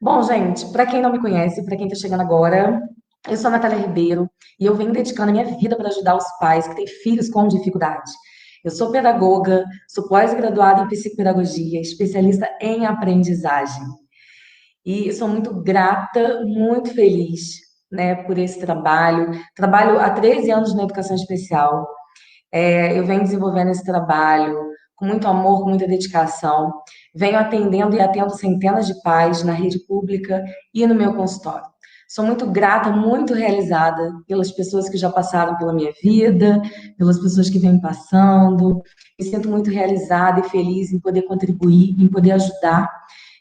Bom, gente, para quem não me conhece, para quem está chegando agora, eu sou a Natália Ribeiro e eu venho dedicando a minha vida para ajudar os pais que têm filhos com dificuldade. Eu sou pedagoga, sou pós-graduada em psicopedagogia, especialista em aprendizagem. E sou muito grata, muito feliz, né, por esse trabalho. Trabalho há 13 anos na educação especial. Eu venho desenvolvendo esse trabalho com muito amor, com muita dedicação. Venho atendendo e atendo centenas de pais na rede pública e no meu consultório. Sou muito grata, muito realizada pelas pessoas que já passaram pela minha vida, pelas pessoas que vêm passando. Me sinto muito realizada e feliz em poder contribuir, em poder ajudar.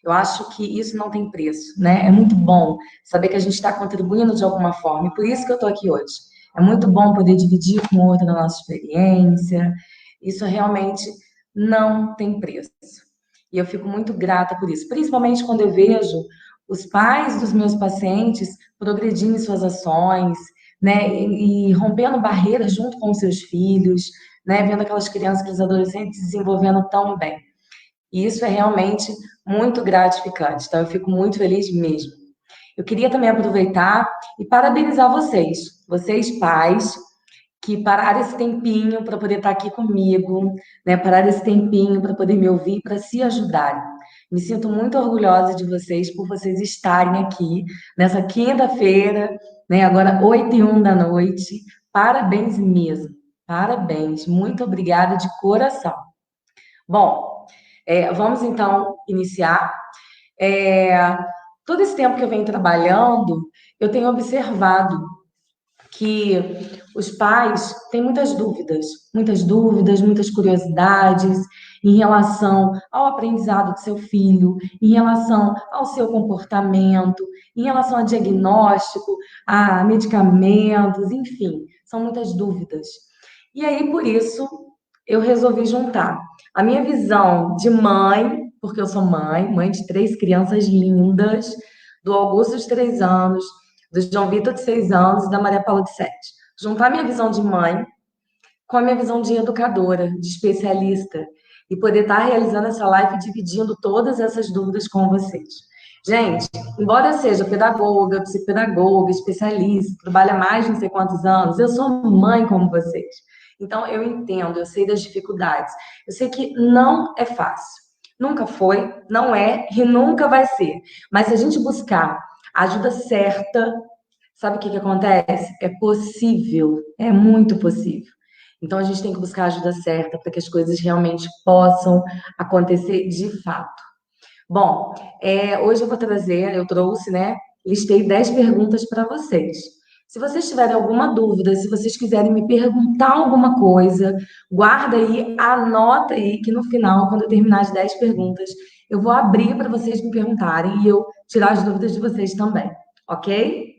Eu acho que isso não tem preço, né? É muito bom saber que a gente está contribuindo de alguma forma. E por isso que eu estou aqui hoje. É muito bom poder dividir com o outro a nossa experiência. Isso realmente não tem preço. E eu fico muito grata por isso, principalmente quando eu vejo os pais dos meus pacientes progredindo em suas ações, né, e rompendo barreiras junto com os seus filhos, né, vendo aquelas crianças, aqueles adolescentes se desenvolvendo tão bem. E isso é realmente muito gratificante. Então, eu fico muito feliz mesmo. Eu queria também aproveitar e parabenizar vocês pais, que pararam esse tempinho para poder estar aqui comigo, né? Pararam esse tempinho para poder me ouvir, para se ajudarem. Me sinto muito orgulhosa de vocês por vocês estarem aqui nessa quinta-feira, né? Agora 8h01 da noite. Parabéns mesmo. Parabéns. Muito obrigada de coração. Bom, vamos então iniciar. É, Todo esse tempo que eu venho trabalhando, eu tenho observado que os pais têm muitas dúvidas, muitas curiosidades em relação ao aprendizado do seu filho, em relação ao seu comportamento, em relação a diagnóstico, a medicamentos, enfim, são muitas dúvidas. E aí, por isso, eu resolvi juntar a minha visão de mãe, porque eu sou mãe de 3 crianças lindas, do Augusto de 3 anos, do João Vitor de 6 anos e da Maria Paula de 7. Juntar minha visão de mãe com a minha visão de educadora, de especialista, e poder estar realizando essa live e dividindo todas essas dúvidas com vocês. Gente, embora eu seja pedagoga, psicopedagoga, especialista, trabalho há mais de não sei quantos anos, eu sou mãe como vocês. Então, eu entendo, eu sei das dificuldades. Eu sei que não é fácil. Nunca foi, não é e nunca vai ser. Mas se a gente buscar a ajuda certa, sabe o que que acontece? É possível, é muito possível. Então a gente tem que buscar a ajuda certa para que as coisas realmente possam acontecer de fato. Bom, hoje eu trouxe, né? Listei 10 perguntas para vocês. Se vocês tiverem alguma dúvida, se vocês quiserem me perguntar alguma coisa, guarda aí, anota aí, que no final, quando eu terminar as 10 perguntas, eu vou abrir para vocês me perguntarem e eu tirar as dúvidas de vocês também, ok?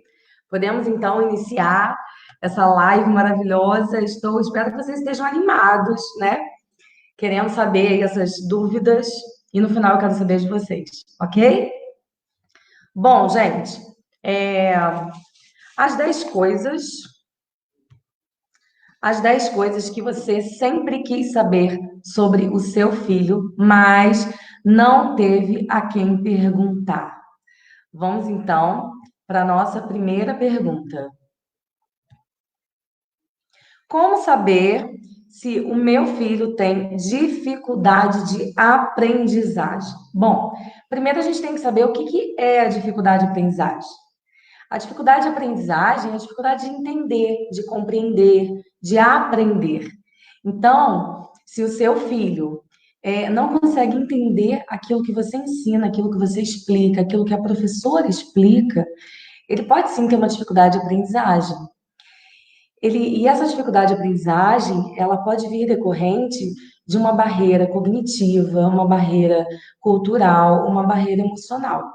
Podemos então iniciar essa live maravilhosa. Espero que vocês estejam animados, né? Querendo saber aí essas dúvidas e no final eu quero saber de vocês, ok? Bom, gente, é, as 10 coisas, as 10 coisas que você sempre quis saber sobre o seu filho, mas não teve a quem perguntar. Vamos então para a nossa primeira pergunta. Como saber se o meu filho tem dificuldade de aprendizagem? Bom, primeiro a gente tem que saber o que que é a dificuldade de aprendizagem. A dificuldade de aprendizagem é a dificuldade de entender, de compreender, de aprender. Então, se o seu filho não consegue entender aquilo que você ensina, aquilo que você explica, aquilo que a professora explica, ele pode sim ter uma dificuldade de aprendizagem. E essa dificuldade de aprendizagem, ela pode vir decorrente de uma barreira cognitiva, uma barreira cultural, uma barreira emocional.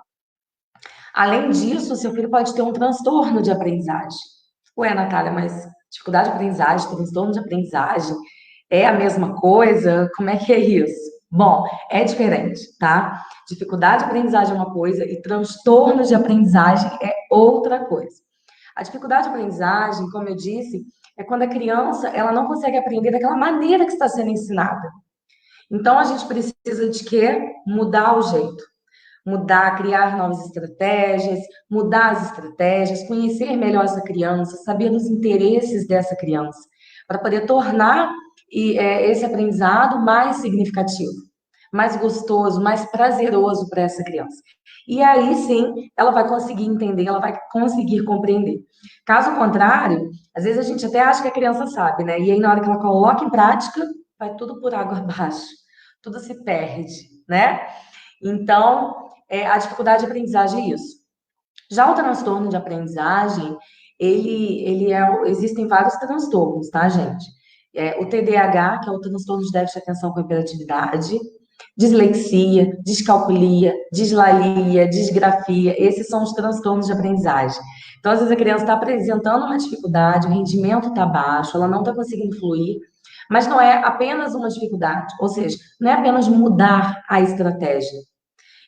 Além disso, seu filho pode ter um transtorno de aprendizagem. Ué, Natália, mas dificuldade de aprendizagem, transtorno de aprendizagem é a mesma coisa? Como é que é isso? Bom, é diferente, tá? Dificuldade de aprendizagem é uma coisa e transtorno de aprendizagem é outra coisa. A dificuldade de aprendizagem, como eu disse, é quando a criança ela não consegue aprender daquela maneira que está sendo ensinada. Então a gente precisa de quê? Mudar o jeito. mudar, criar novas estratégias, mudar as estratégias, conhecer melhor essa criança, saber dos interesses dessa criança, para poder tornar esse aprendizado mais significativo, mais gostoso, mais prazeroso para essa criança. E aí sim, ela vai conseguir entender, ela vai conseguir compreender. Caso contrário, às vezes a gente até acha que a criança sabe, né? E aí na hora que ela coloca em prática, vai tudo por água abaixo, tudo se perde, né? Então, a dificuldade de aprendizagem é isso. Já o transtorno de aprendizagem, existem vários transtornos, tá, gente? O TDAH, que é o transtorno de déficit de atenção com hiperatividade, dislexia, descalculia, dislalia, disgrafia, esses são os transtornos de aprendizagem. Então, às vezes a criança está apresentando uma dificuldade, o rendimento está baixo, ela não está conseguindo fluir, mas não é apenas uma dificuldade, ou seja, não é apenas mudar a estratégia,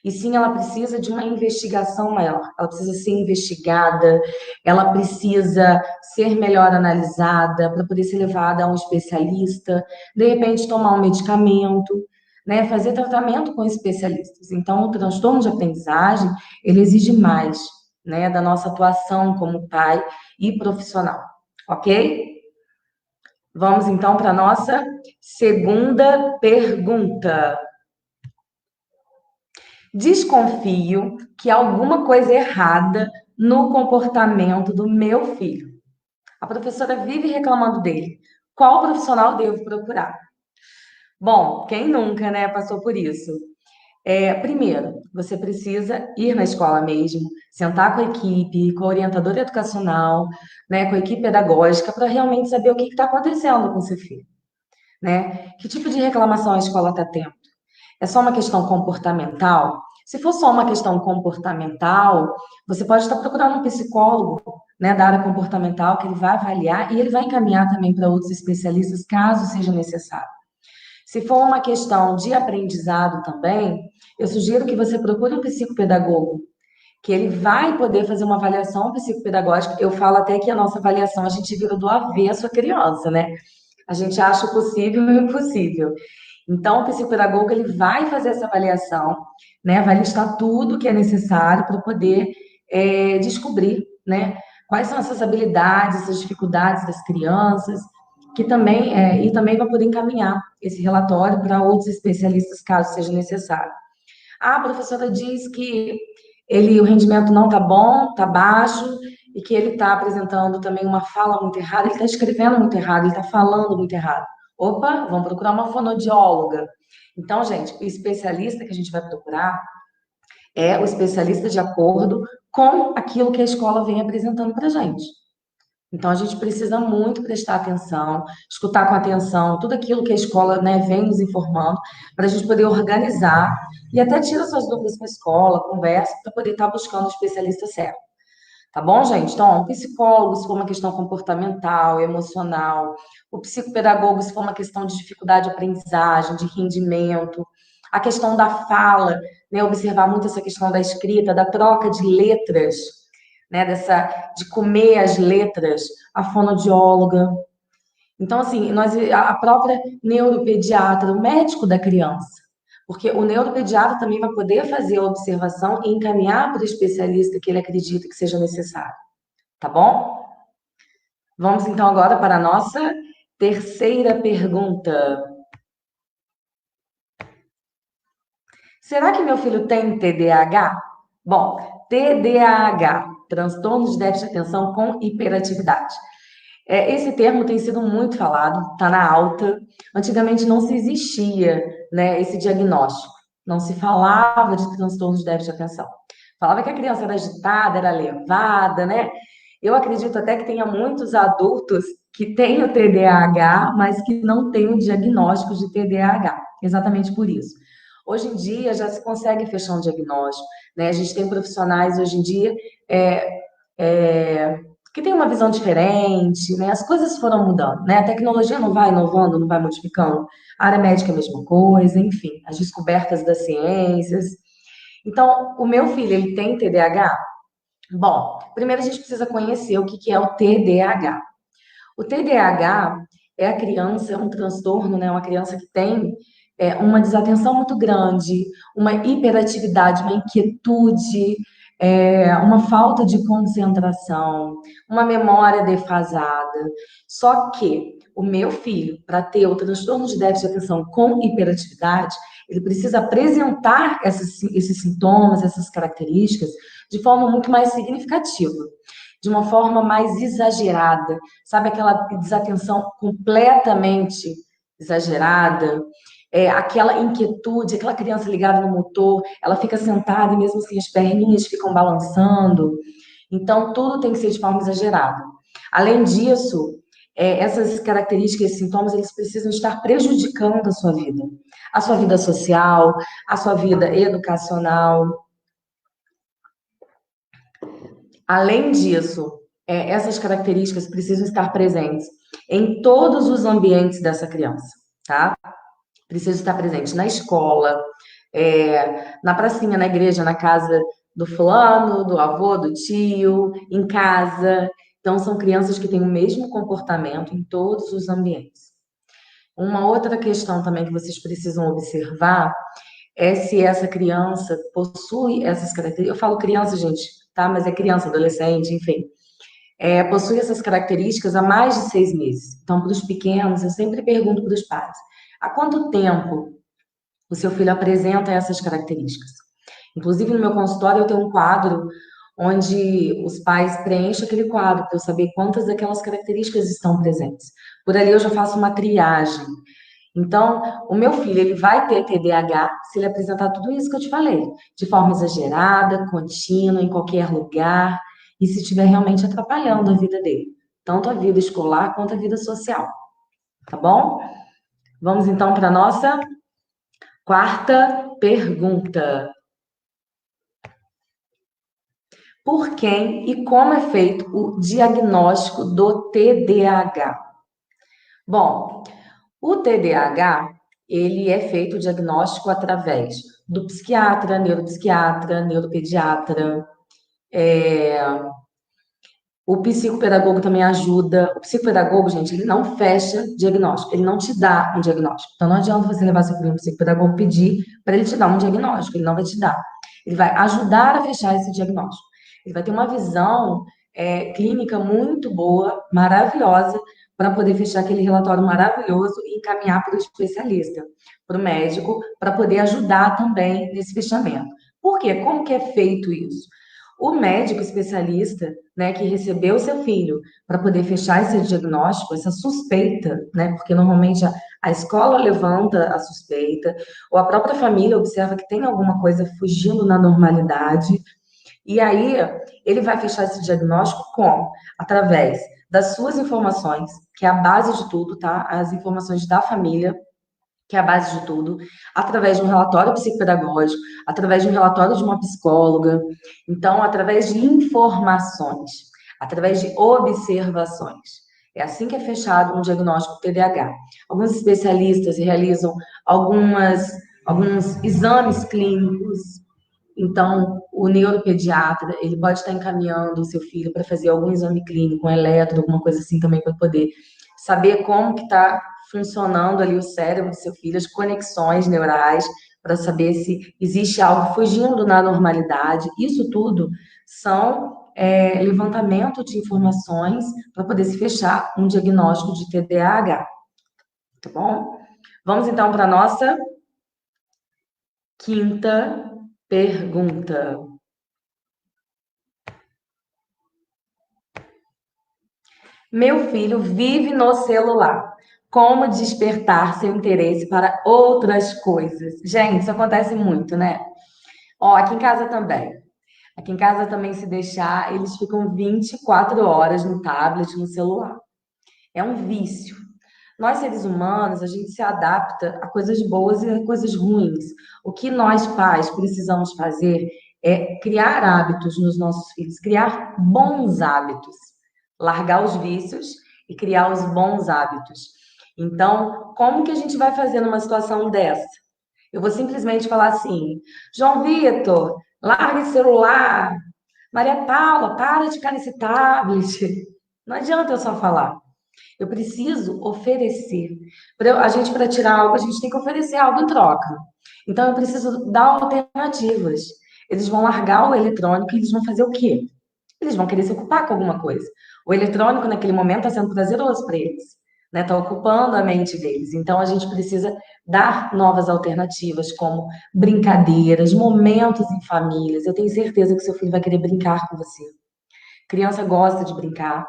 e sim, ela precisa de uma investigação maior, ela precisa ser investigada, ela precisa ser melhor analisada para poder ser levada a um especialista, de repente tomar um medicamento, né, fazer tratamento com especialistas. Então, o transtorno de aprendizagem, ele exige mais, né, da nossa atuação como pai e profissional, ok? Vamos então para a nossa segunda pergunta. Desconfio que há alguma coisa errada no comportamento do meu filho. A professora vive reclamando dele. Qual profissional devo procurar? Bom, quem nunca, né, passou por isso? Primeiro, você precisa ir na escola mesmo, sentar com a equipe, com a orientadora educacional, né, com a equipe pedagógica, para realmente saber o que está acontecendo com seu filho, né? Que tipo de reclamação a escola está tendo? É só uma questão comportamental? Se for só uma questão comportamental, você pode estar procurando um psicólogo, né, da área comportamental, que ele vai avaliar e ele vai encaminhar também para outros especialistas, caso seja necessário. Se for uma questão de aprendizado também, eu sugiro que você procure um psicopedagogo, que ele vai poder fazer uma avaliação psicopedagógica. Eu falo até que a nossa avaliação a gente vira do avesso à criança, né? A gente acha o possível e o impossível. Então, o psicopedagogo ele vai fazer essa avaliação, né? Vai listar tudo que é necessário para poder descobrir, né? Quais são essas habilidades, essas dificuldades das crianças, que também e também vai poder encaminhar esse relatório para outros especialistas, caso seja necessário. A professora diz que o rendimento não está bom, está baixo, e que ele está apresentando também uma fala muito errada, ele está escrevendo muito errado, ele está falando muito errado. Opa, vamos procurar uma fonoaudióloga. Então, gente, o especialista que a gente vai procurar é o especialista de acordo com aquilo que a escola vem apresentando para a gente. Então, a gente precisa muito prestar atenção, escutar com atenção tudo aquilo que a escola, né, vem nos informando, para a gente poder organizar e até tira suas dúvidas com a escola, conversa, para poder estar buscando o especialista certo. Tá bom, gente? Então, o psicólogo, se for uma questão comportamental, emocional, o psicopedagogo, se for uma questão de dificuldade de aprendizagem, de rendimento, a questão da fala, né? Observar muito essa questão da escrita, da troca de letras, né? De comer as letras, a fonoaudióloga. Então, assim, a própria neuropediatra, o médico da criança, porque o neuropediatra também vai poder fazer a observação e encaminhar para o especialista que ele acredita que seja necessário, tá bom? Vamos então agora para a nossa terceira pergunta. Será que meu filho tem TDAH? Bom, TDAH, transtorno de déficit de atenção com hiperatividade. Esse termo tem sido muito falado, está na alta. Antigamente não se existia, né, esse diagnóstico. Não se falava de transtorno de déficit de atenção. Falava que a criança era agitada, era levada, né? Eu acredito até que tenha muitos adultos que têm o TDAH, mas que não têm o diagnóstico de TDAH. Exatamente por isso. Hoje em dia já se consegue fechar um diagnóstico, né? A gente tem profissionais hoje em dia é, é, que têm uma visão diferente, né? As coisas foram mudando, né? A tecnologia não vai inovando, não vai modificando. A área médica é a mesma coisa, enfim, as descobertas das ciências. Então, o meu filho, ele tem TDAH? Bom, primeiro a gente precisa conhecer o que é o TDAH. O TDAH é um transtorno, né? Uma criança que tem uma desatenção muito grande, uma hiperatividade, uma inquietude, uma falta de concentração, uma memória defasada. Só que o meu filho, para ter o transtorno de déficit de atenção com hiperatividade, ele precisa apresentar esses sintomas, essas características, de forma muito mais significativa, de uma forma mais exagerada, sabe aquela desatenção completamente exagerada, aquela inquietude, aquela criança ligada no motor, ela fica sentada e mesmo assim as perninhas ficam balançando. Então, tudo tem que ser de forma exagerada. Além disso, essas características, esses sintomas, eles precisam estar prejudicando a sua vida social, a sua vida educacional. Além disso, essas características precisam estar presentes em todos os ambientes dessa criança, tá? Precisa estar presente na escola, na pracinha, na igreja, na casa do fulano, do avô, do tio, em casa. Então, são crianças que têm o mesmo comportamento em todos os ambientes. Uma outra questão também que vocês precisam observar é se essa criança possui essas características. Eu falo criança, gente, tá? Mas é criança, adolescente, enfim. Possui essas características há mais de 6 meses. Então, para os pequenos, eu sempre pergunto para os pais: há quanto tempo o seu filho apresenta essas características? Inclusive, no meu consultório, eu tenho um quadro onde os pais preenchem aquele quadro para eu saber quantas daquelas características estão presentes. Por ali eu já faço uma triagem. Então, o meu filho, ele vai ter TDAH se ele apresentar tudo isso que eu te falei, de forma exagerada, contínua, em qualquer lugar, e se estiver realmente atrapalhando a vida dele, tanto a vida escolar quanto a vida social, tá bom? Vamos então para a nossa quarta pergunta. Por quem e como é feito o diagnóstico do TDAH? Bom, o TDAH, ele é feito o diagnóstico através do psiquiatra, neuropsiquiatra, neuropediatra, o psicopedagogo também ajuda. O psicopedagogo, gente, ele não fecha diagnóstico, ele não te dá um diagnóstico. Então não adianta você levar seu filho no psicopedagogo e pedir para ele te dar um diagnóstico, ele não vai te dar. Ele vai ajudar a fechar esse diagnóstico. Ele vai ter uma visão clínica muito boa, maravilhosa, para poder fechar aquele relatório maravilhoso e encaminhar para o especialista, para o médico, para poder ajudar também nesse fechamento. Por quê? Como que é feito isso? O médico especialista, né, que recebeu o seu filho para poder fechar esse diagnóstico, essa suspeita, né, porque normalmente a escola levanta a suspeita, ou a própria família observa que tem alguma coisa fugindo na normalidade, e aí ele vai fechar esse diagnóstico como? Através das suas informações, que é a base de tudo, tá? As informações da família, que é a base de tudo, através de um relatório psicopedagógico, através de um relatório de uma psicóloga, então, através de informações, através de observações. É assim que é fechado um diagnóstico TDAH. Alguns especialistas realizam alguns exames clínicos, então, o neuropediatra, ele pode estar encaminhando o seu filho para fazer algum exame clínico, um eletro, alguma coisa assim também, para poder saber como que está funcionando ali o cérebro do seu filho, as conexões neurais, para saber se existe algo fugindo na normalidade. Isso tudo são levantamento de informações para poder se fechar um diagnóstico de TDAH, tá bom? Vamos então para a nossa quinta pergunta. Meu filho vive no celular. Como despertar seu interesse para outras coisas? Gente, isso acontece muito, né? Ó, aqui em casa também. Aqui em casa também, se deixar, eles ficam 24 horas no tablet, no celular. É um vício. Nós, seres humanos, a gente se adapta a coisas boas e a coisas ruins. O que nós, pais, precisamos fazer é criar hábitos nos nossos filhos, criar bons hábitos, largar os vícios e criar os bons hábitos. Então, como que a gente vai fazer numa situação dessa? Eu vou simplesmente falar assim: João Vitor, larga esse celular. Maria Paula, para de ficar nesse tablet. Não adianta eu só falar. Eu preciso oferecer. A gente, para tirar algo, a gente tem que oferecer algo em troca. Então, eu preciso dar alternativas. Eles vão largar o eletrônico e eles vão fazer o quê? Eles vão querer se ocupar com alguma coisa. O eletrônico, naquele momento, está sendo prazeroso para eles, né? Está ocupando a mente deles. Então, a gente precisa dar novas alternativas, como brincadeiras, momentos em famílias. Eu tenho certeza que seu filho vai querer brincar com você. Criança gosta de brincar.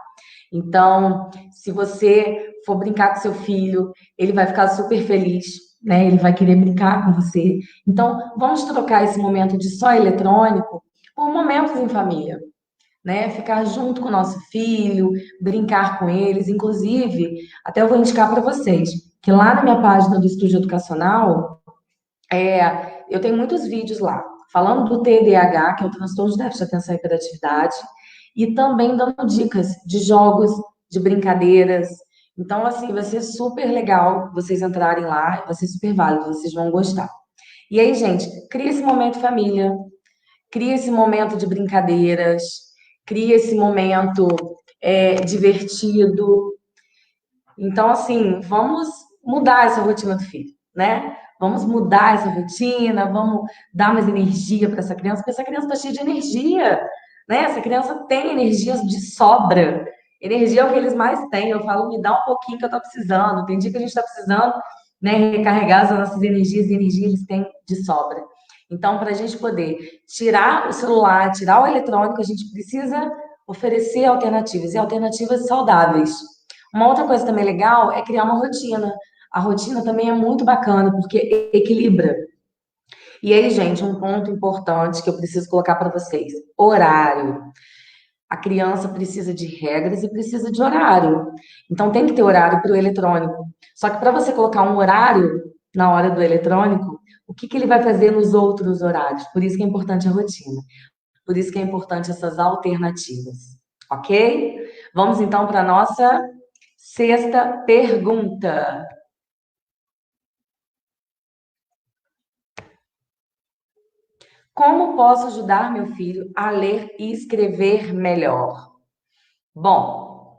Então, se você for brincar com seu filho, ele vai ficar super feliz, né? Ele vai querer brincar com você. Então, vamos trocar esse momento de só eletrônico por momentos em família, né? Ficar junto com o nosso filho, brincar com eles. Inclusive, até eu vou indicar para vocês que lá na minha página do Estúdio Educacional, eu tenho muitos vídeos lá falando do TDAH, que é o transtorno de déficit de atenção e hiperatividade, e também dando dicas de jogos, de brincadeiras. Então, assim, vai ser super legal vocês entrarem lá, vai ser super válido, vocês vão gostar. E aí, gente, cria esse momento família, cria esse momento de brincadeiras, cria esse momento divertido. Então, assim, vamos mudar essa rotina do filho, né? Vamos mudar essa rotina, vamos dar mais energia para essa criança, porque essa criança está cheia de energia, né? Essa criança tem energias de sobra. Energia é o que eles mais têm. Eu falo, me dá um pouquinho que eu estou precisando. Tem dia que a gente está precisando, né, recarregar as nossas energias e energia eles têm de sobra. Então, para a gente poder tirar o celular, tirar o eletrônico, a gente precisa oferecer alternativas e alternativas saudáveis. Uma outra coisa também legal é criar uma rotina. A rotina também é muito bacana, porque equilibra. E aí, gente, um ponto importante que eu preciso colocar para vocês: horário. A criança precisa de regras e precisa de horário. Então, tem que ter horário para o eletrônico. Só que para você colocar um horário na hora do eletrônico, o que ele vai fazer nos outros horários? Por isso que é importante a rotina. Por isso que é importante essas alternativas. Ok? Vamos então para a nossa sexta pergunta. Como posso ajudar meu filho a ler e escrever melhor? Bom,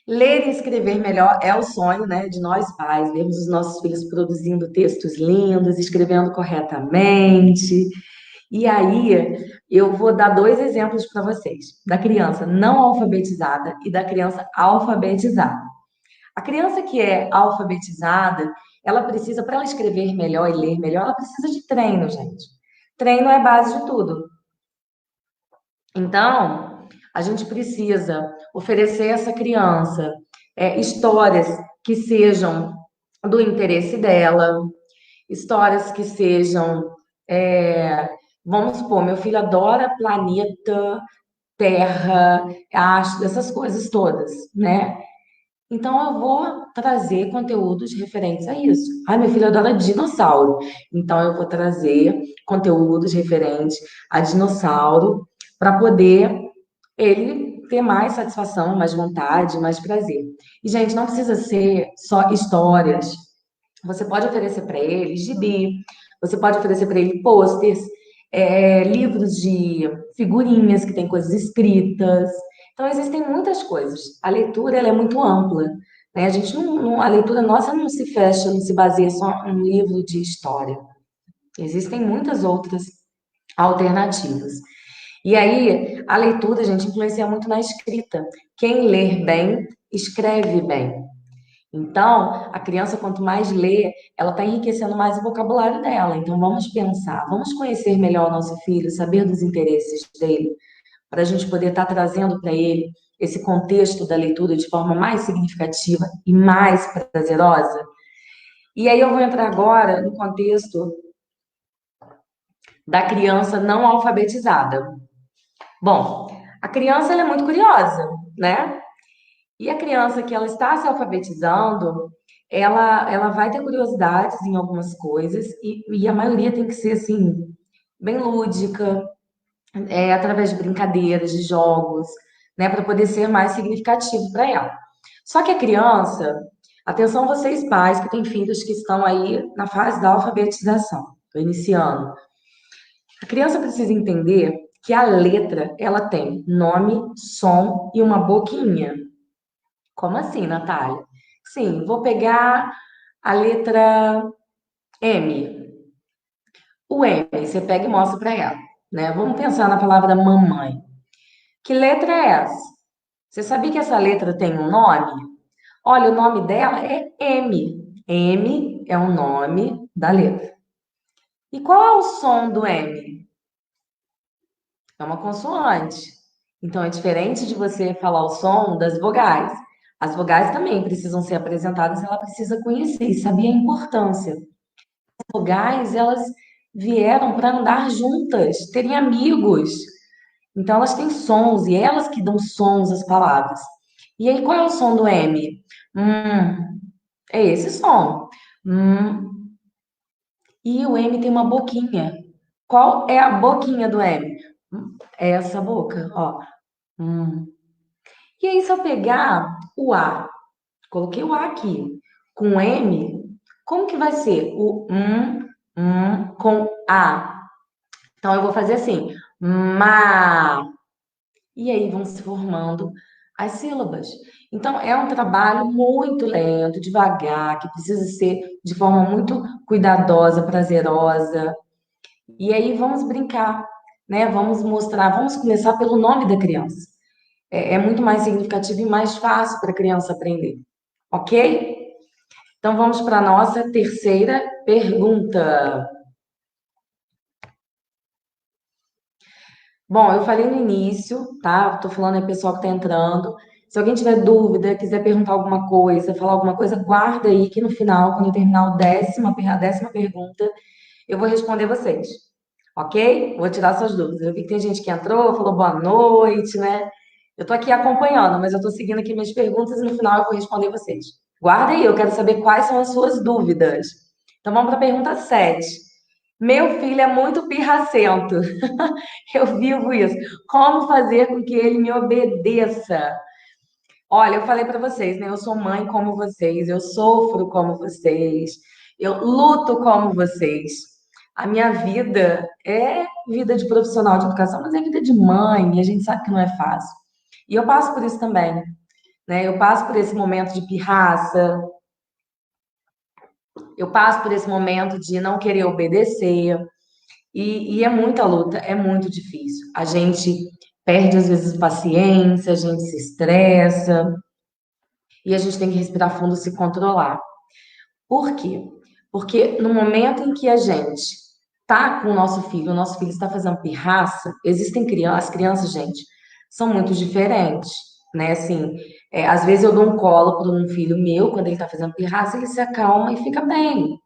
ler e escrever melhor é o sonho, né, de nós pais, vermos os nossos filhos produzindo textos lindos, escrevendo corretamente. E aí, eu vou dar dois exemplos para vocês, da criança não alfabetizada e da criança alfabetizada. A criança que é alfabetizada, ela precisa, para ela escrever melhor e ler melhor, ela precisa de treino, gente. Treino é a base de tudo. Então, a gente precisa oferecer a essa criança histórias que sejam do interesse dela, histórias que sejam. Vamos supor, meu filho adora planeta, terra, essas coisas todas, né? Então, eu vou trazer conteúdos referentes a isso. Ai, meu filho adora dinossauro. Então, eu vou trazer conteúdos referentes a dinossauro para poder ele ter mais satisfação, mais vontade, mais prazer. E, gente, não precisa ser só histórias. Você pode oferecer para ele gibi, você pode oferecer para ele posters, livros de figurinhas que tem coisas escritas. Então, existem muitas coisas. A leitura ela é muito ampla, né? A gente a leitura nossa não se fecha, não se baseia só em um livro de história. Existem muitas outras alternativas. E aí, a leitura, gente, influencia muito na escrita. Quem lê bem, escreve bem. Então, a criança, quanto mais lê, ela está enriquecendo mais o vocabulário dela. Então, vamos pensar, vamos conhecer melhor o nosso filho, saber dos interesses dele, para a gente poder estar trazendo para ele esse contexto da leitura de forma mais significativa e mais prazerosa. E aí eu vou entrar agora no contexto da criança não alfabetizada. Bom, a criança ela é muito curiosa, né? E a criança que ela está se alfabetizando, ela vai ter curiosidades em algumas coisas e a maioria tem que ser assim bem lúdica, através de brincadeiras, de jogos, né, para poder ser mais significativo para ela. Só que a criança, atenção vocês pais que têm filhos que estão aí na fase da alfabetização, estou iniciando. A criança precisa entender que a letra ela tem nome, som e uma boquinha. Como assim, Natália? Sim, vou pegar a letra M. O M, você pega e mostra para ela, né? Vamos pensar na palavra mamãe. Que letra é essa? Você sabia que essa letra tem um nome? Olha, o nome dela é M. M é o nome da letra. E qual é o som do M? É uma consoante. Então é diferente de você falar o som das vogais. As vogais também precisam ser apresentadas, ela precisa conhecer e saber a importância. As vogais, elas vieram para andar juntas, terem amigos. Então elas têm sons e elas que dão sons às palavras. E aí qual é o som do M? É esse som. Hum. E o M tem uma boquinha. Qual é a boquinha do M? É essa boca, ó. Hum. E aí, se eu pegar o A, coloquei o A aqui, com o M, como que vai ser? O com A. Então, eu vou fazer assim, ma. E aí vão se formando as sílabas. Então, é um trabalho muito lento, devagar, que precisa ser de forma muito cuidadosa, prazerosa. E aí vamos brincar, né? Vamos mostrar, vamos começar pelo nome da criança. É muito mais significativo e mais fácil para a criança aprender, ok? Então vamos para a nossa terceira pergunta. Bom, eu falei no início, tá? Tô falando aí pessoal que tá entrando. Se alguém tiver dúvida, quiser perguntar alguma coisa, falar alguma coisa, guarda aí que no final, quando eu terminar a décima pergunta, eu vou responder vocês, ok? Vou tirar suas dúvidas. Eu vi que tem gente que entrou, falou boa noite, né? Eu tô aqui acompanhando, mas eu tô seguindo aqui minhas perguntas e no final eu vou responder vocês. Guarda aí, eu quero saber quais são as suas dúvidas. Então vamos para a pergunta 7. Meu filho é muito pirracento. Eu vivo isso. Como fazer com que ele me obedeça? Olha, eu falei para vocês, né? Eu sou mãe como vocês, eu sofro como vocês, eu luto como vocês. A minha vida é vida de profissional de educação, mas é vida de mãe, e a gente sabe que não é fácil. E eu passo por isso também, né? Eu passo por esse momento de pirraça, eu passo por esse momento de não querer obedecer, e é muita luta, é muito difícil. A gente perde às vezes paciência, a gente se estressa, e a gente tem que respirar fundo e se controlar. Por quê? Porque no momento em que a gente tá com o nosso filho está fazendo pirraça, existem crianças, as crianças, gente, são muito diferentes, né? Assim, às vezes eu dou um colo para um filho meu, quando ele tá fazendo pirraça, ele se acalma e fica bem.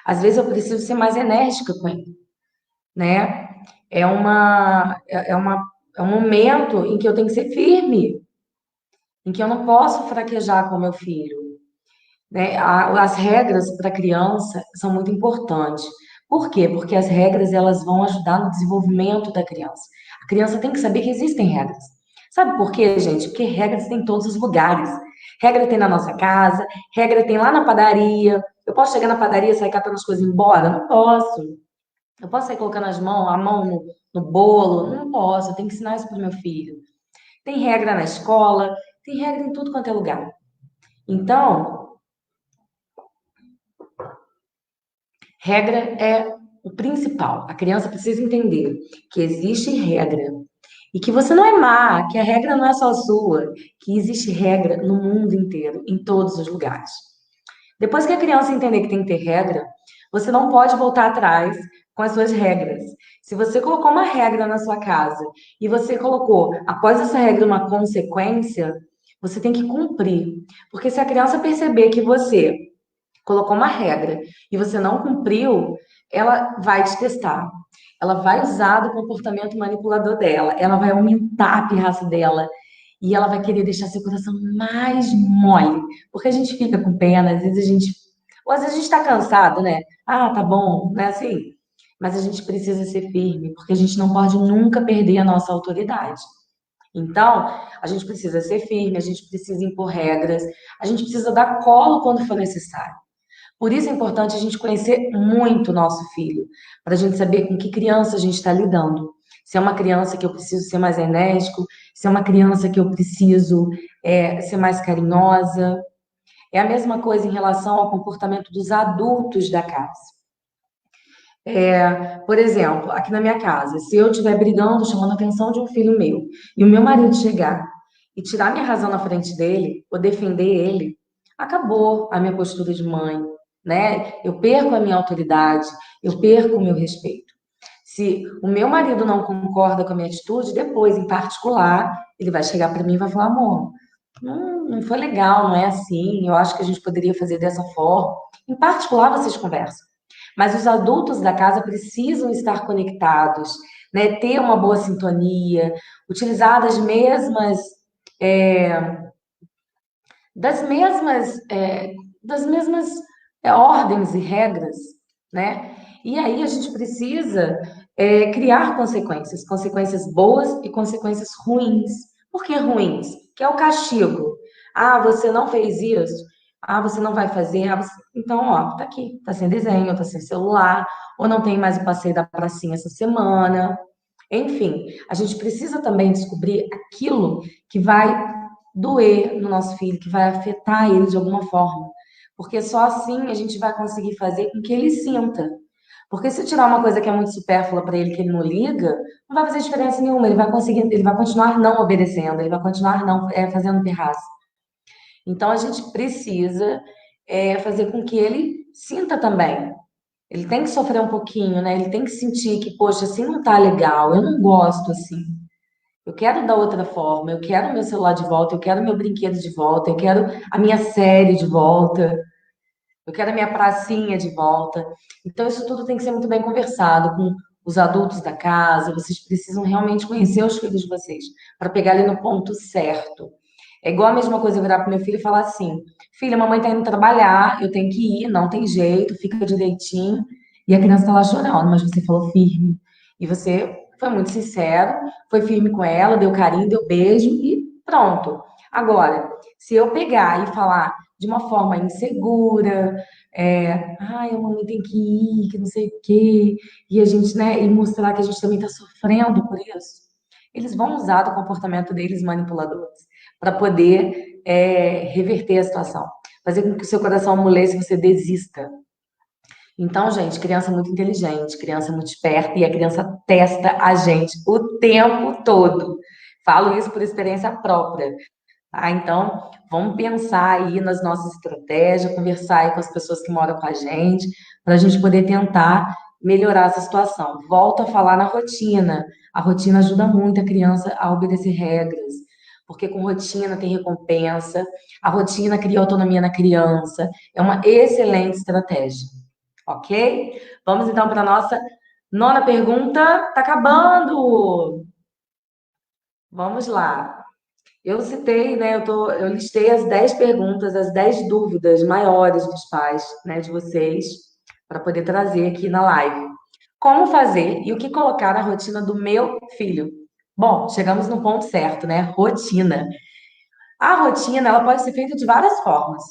Às vezes eu preciso ser mais enérgica com ele, né? É um momento em que eu tenho que ser firme, em que eu não posso fraquejar com meu filho, né? As regras para a criança são muito importantes. Por quê? Porque as regras elas vão ajudar no desenvolvimento da criança. A criança tem que saber que existem regras. Sabe por quê, gente? Porque regras tem em todos os lugares. Regra tem na nossa casa, regra tem lá na padaria. Eu posso chegar na padaria e sair catando as coisas e ir embora? Não posso. Eu posso sair colocando a mão no bolo? Não posso. Eu tenho que ensinar isso para o meu filho. Tem regra na escola, tem regra em tudo quanto é lugar. Então, regra é o principal. A criança precisa entender que existe regra e que você não é má, que a regra não é só sua, que existe regra no mundo inteiro, em todos os lugares. Depois que a criança entender que tem que ter regra, você não pode voltar atrás com as suas regras. Se você colocou uma regra na sua casa e você colocou, após essa regra, uma consequência, você tem que cumprir. Porque se a criança perceber que você colocou uma regra e você não cumpriu, ela vai te testar. Ela vai usar do comportamento manipulador dela, ela vai aumentar a pirraça dela e ela vai querer deixar seu coração mais mole, porque a gente fica com pena, às vezes a gente, ou às vezes a gente tá cansado, né? Ah, tá bom, né? Assim, mas a gente precisa ser firme, porque a gente não pode nunca perder a nossa autoridade. Então, a gente precisa ser firme, a gente precisa impor regras, a gente precisa dar colo quando for necessário. Por isso é importante a gente conhecer muito o nosso filho, para a gente saber com que criança a gente está lidando. Se é uma criança que eu preciso ser mais enérgico, se é uma criança que eu preciso ser mais carinhosa. É a mesma coisa em relação ao comportamento dos adultos da casa. Por exemplo, aqui na minha casa, se eu estiver brigando, chamando a atenção de um filho meu, e o meu marido chegar e tirar minha razão na frente dele, ou defender ele, acabou a minha postura de mãe, né? Eu perco a minha autoridade, eu perco o meu respeito. Se o meu marido não concorda com a minha atitude, depois, em particular, ele vai chegar para mim e vai falar, amor, não foi legal, não é assim, eu acho que a gente poderia fazer dessa forma. Em particular, vocês conversam. Mas os adultos da casa precisam estar conectados, né? Ter uma boa sintonia, utilizar é, das mesmas, das mesmas ordens e regras, né? E aí a gente precisa criar consequências, consequências boas e consequências ruins. Por que ruins? Que é o castigo. Ah, você não fez isso. Ah, você não vai fazer. Então, ó, tá aqui, tá sem desenho, tá sem celular, ou não tem mais o passeio da pracinha essa semana. Enfim, a gente precisa também descobrir aquilo que vai doer no nosso filho, que vai afetar ele de alguma forma. Porque só assim a gente vai conseguir fazer com que ele sinta. Porque se eu tirar uma coisa que é muito supérflua para ele, que ele não liga, não vai fazer diferença nenhuma. Ele vai continuar não obedecendo, ele vai continuar não fazendo pirraça. Então a gente precisa fazer com que ele sinta também. Ele tem que sofrer um pouquinho, né? Ele tem que sentir que, poxa, assim não tá legal, eu não gosto assim. Eu quero da outra forma, eu quero meu celular de volta, eu quero meu brinquedo de volta, eu quero a minha série de volta, eu quero a minha pracinha de volta. Então, isso tudo tem que ser muito bem conversado com os adultos da casa. Vocês precisam realmente conhecer os filhos de vocês para pegar ele no ponto certo. É igual a mesma coisa eu virar para meu filho e falar assim: filha, mamãe tá indo trabalhar, eu tenho que ir, não tem jeito, fica direitinho. E a criança tá lá chorando, mas você falou firme. E você foi muito sincero, foi firme com ela, deu carinho, deu beijo e pronto. Agora, se eu pegar e falar de uma forma insegura, ai, a mamãe tem que ir, que não sei o quê, e a gente, né, e mostrar que a gente também está sofrendo por isso, eles vão usar do comportamento deles manipuladores para poder reverter a situação, fazer com que o seu coração amolece e você desista. Então, gente, criança é muito inteligente, criança é muito esperta e a criança testa a gente o tempo todo. Falo isso por experiência própria. Tá? Então, vamos pensar aí nas nossas estratégias, conversar aí com as pessoas que moram com a gente, para a gente poder tentar melhorar essa situação. Volto a falar na rotina. A rotina ajuda muito a criança a obedecer regras, porque com rotina tem recompensa, a rotina cria autonomia na criança, é uma excelente estratégia, ok? Vamos então para a nossa nona pergunta. Tá acabando! Vamos lá. Eu citei, né, eu listei as 10 perguntas, as 10 dúvidas maiores dos pais, né, de vocês, para poder trazer aqui na live. Como fazer e o que colocar na rotina do meu filho? Bom, chegamos no ponto certo, né? Rotina. A rotina, ela pode ser feita de várias formas.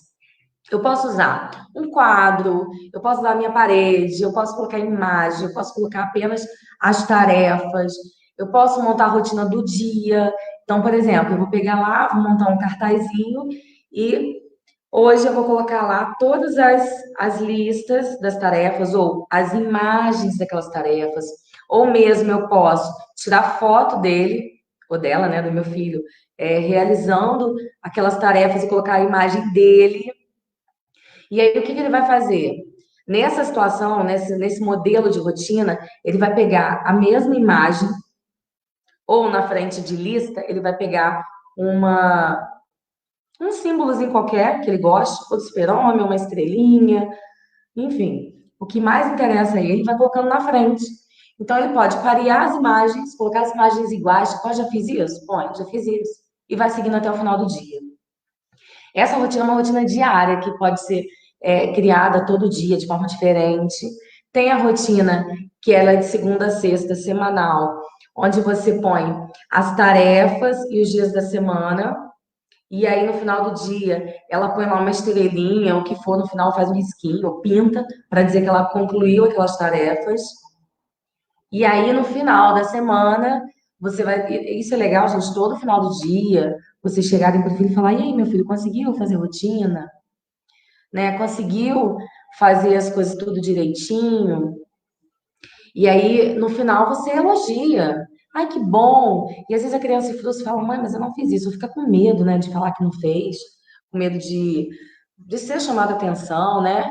Eu posso usar um quadro, eu posso usar a minha parede, eu posso colocar imagem, eu posso colocar apenas as tarefas, eu posso montar a rotina do dia. Então, por exemplo, eu vou pegar lá, vou montar um cartazinho e hoje eu vou colocar lá todas as listas das tarefas ou as imagens daquelas tarefas. Ou mesmo eu posso tirar foto dele, ou dela, né, do meu filho, realizando aquelas tarefas e colocar a imagem dele. E aí, o que que ele vai fazer? Nessa situação, nesse modelo de rotina, ele vai pegar a mesma imagem, ou na frente de lista, ele vai pegar um símbolozinho qualquer que ele goste, ou do super-homem, uma estrelinha, enfim. O que mais interessa a ele, vai colocando na frente. Então, ele pode parear as imagens, colocar as imagens iguais, tipo, já fiz isso? Põe, já fiz isso. E vai seguindo até o final do dia. Essa rotina é uma rotina diária que pode ser criada todo dia de forma diferente. Tem a rotina que ela é de segunda a sexta, semanal, onde você põe as tarefas e os dias da semana. E aí, no final do dia, ela põe lá uma estrelinha, o que for, no final faz um risquinho, ou pinta, para dizer que ela concluiu aquelas tarefas. E aí, no final da semana, você vai. Isso é legal, gente, todo final do dia, vocês chegarem para o filho e falar: e aí, meu filho, conseguiu fazer rotina? Né? Conseguiu fazer as coisas tudo direitinho? E aí, no final, você elogia. Ai, que bom! E às vezes a criança se frustra e fala: mãe, mas eu não fiz isso. Fica com medo, né, de falar que não fez, com medo de ser chamada atenção, né?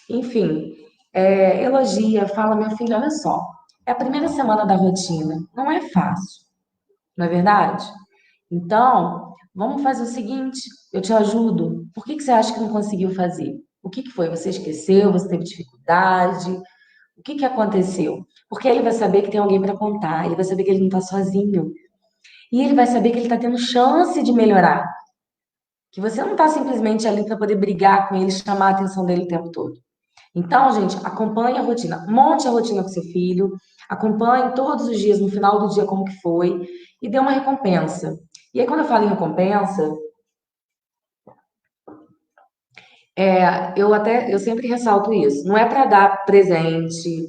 Enfim, elogia, fala: meu filho, olha só, é a primeira semana da rotina, não é fácil, não é verdade? Então, vamos fazer o seguinte, eu te ajudo. Por que que você acha que não conseguiu fazer? O que que foi? Você esqueceu? Você teve dificuldade? O que que aconteceu? Porque ele vai saber que tem alguém para contar, ele vai saber que ele não está sozinho. E ele vai saber que ele está tendo chance de melhorar. Que você não está simplesmente ali para poder brigar com ele, chamar a atenção dele o tempo todo. Então, gente, acompanhe a rotina. Monte a rotina com seu filho, acompanhe todos os dias, no final do dia, como que foi, e dê uma recompensa. E aí, quando eu falo em recompensa, eu sempre ressalto isso. Não é para dar presente,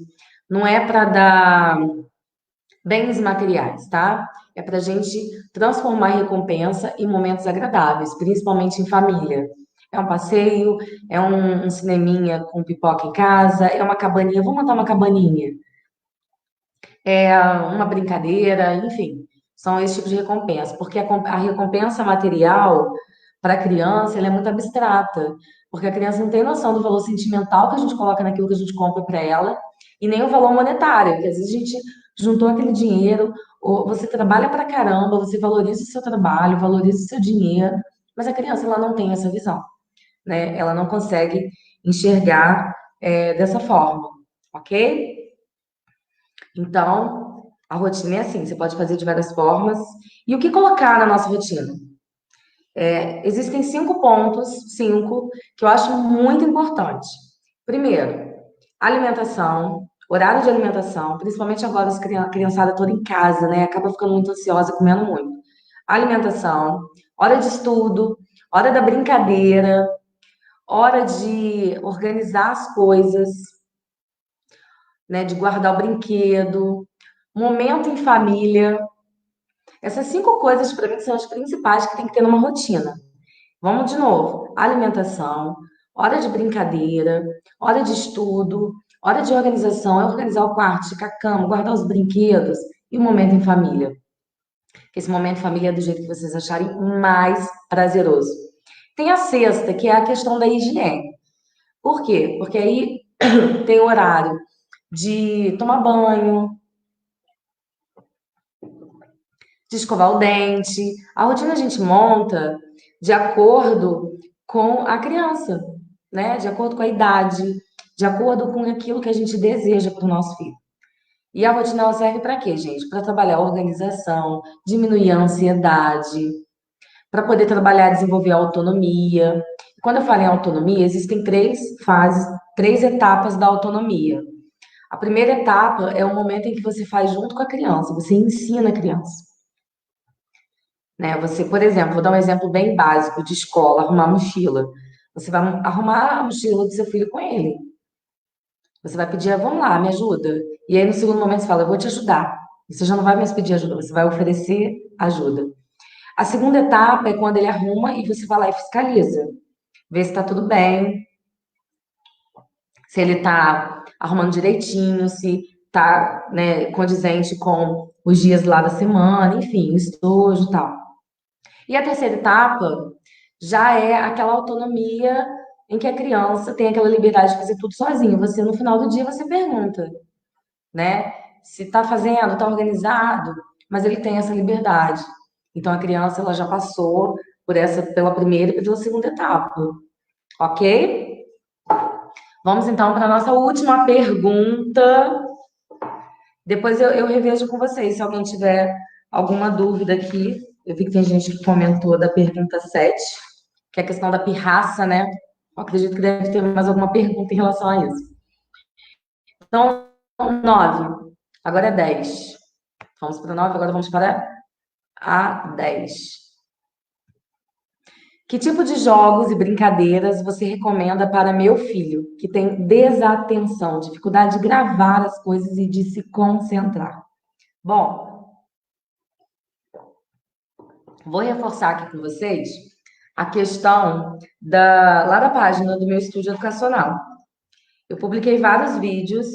não é para dar bens materiais, tá? É para a gente transformar a recompensa em momentos agradáveis, principalmente em família. É um passeio, é um cineminha com pipoca em casa, é uma cabaninha. Vamos montar uma cabaninha. É uma brincadeira, enfim, são esse tipo de recompensa, porque a recompensa material para a criança ela é muito abstrata, porque a criança não tem noção do valor sentimental que a gente coloca naquilo que a gente compra para ela e nem o valor monetário, que às vezes a gente juntou aquele dinheiro, ou você trabalha para caramba, você valoriza o seu trabalho, valoriza o seu dinheiro, mas a criança ela não tem essa visão, né? Ela não consegue enxergar dessa forma, ok? Então, a rotina é assim, você pode fazer de várias formas. E o que colocar na nossa rotina? Existem 5 pontos, que eu acho muito importante. Primeiro, alimentação, horário de alimentação, principalmente agora a criançada toda em casa, né? Acaba ficando muito ansiosa, comendo muito. Alimentação, hora de estudo, hora da brincadeira, hora de organizar as coisas, né? De guardar o brinquedo, momento em família. Essas 5 coisas, para mim, são as principais que tem que ter numa rotina. Vamos de novo: alimentação, hora de brincadeira, hora de estudo, hora de organização, é organizar o quarto, esticar a cama, guardar os brinquedos e o momento em família. Esse momento em família é do jeito que vocês acharem mais prazeroso. Tem a sexta, que é a questão da higiene. Por quê? Porque aí tem o horário de tomar banho, de escovar o dente. A rotina a gente monta de acordo com a criança, né? De acordo com a idade, de acordo com aquilo que a gente deseja para o nosso filho. E a rotina ela serve para quê, gente? Para trabalhar a organização, diminuir a ansiedade, para poder trabalhar, desenvolver a autonomia. Quando eu falo em autonomia, existem 3 fases, 3 etapas da autonomia. A primeira etapa é o momento em que você faz junto com a criança, você ensina a criança. Né? Você, por exemplo, vou dar um exemplo bem básico de escola, arrumar mochila. Você vai arrumar a mochila do seu filho com ele. Você vai pedir: vamos lá, me ajuda. E aí, no segundo momento, você fala: eu vou te ajudar. E você já não vai mais pedir ajuda, você vai oferecer ajuda. A segunda etapa é quando ele arruma e você vai lá e fiscaliza. Vê se está tudo bem, se ele está arrumando direitinho, se está, né, condizente com os dias lá da semana, enfim, o estojo e tal. E a terceira etapa já é aquela autonomia em que a criança tem aquela liberdade de fazer tudo sozinho. Você, no final do dia, você pergunta, né? Se está fazendo, está organizado, mas ele tem essa liberdade. Então a criança ela já passou pela primeira e pela segunda etapa, ok? Vamos então para a nossa última pergunta. Depois eu revejo com vocês se alguém tiver alguma dúvida aqui. Eu vi que tem gente que comentou da pergunta 7, que é a questão da pirraça, né? Eu acredito que deve ter mais alguma pergunta em relação a isso. Então, 9. Agora é 10. Vamos para 9, agora vamos para a 10. Que tipo de jogos e brincadeiras você recomenda para meu filho, que tem desatenção, dificuldade de gravar as coisas e de se concentrar? Bom, vou reforçar aqui com vocês a questão lá da página do meu estúdio educacional. Eu publiquei vários vídeos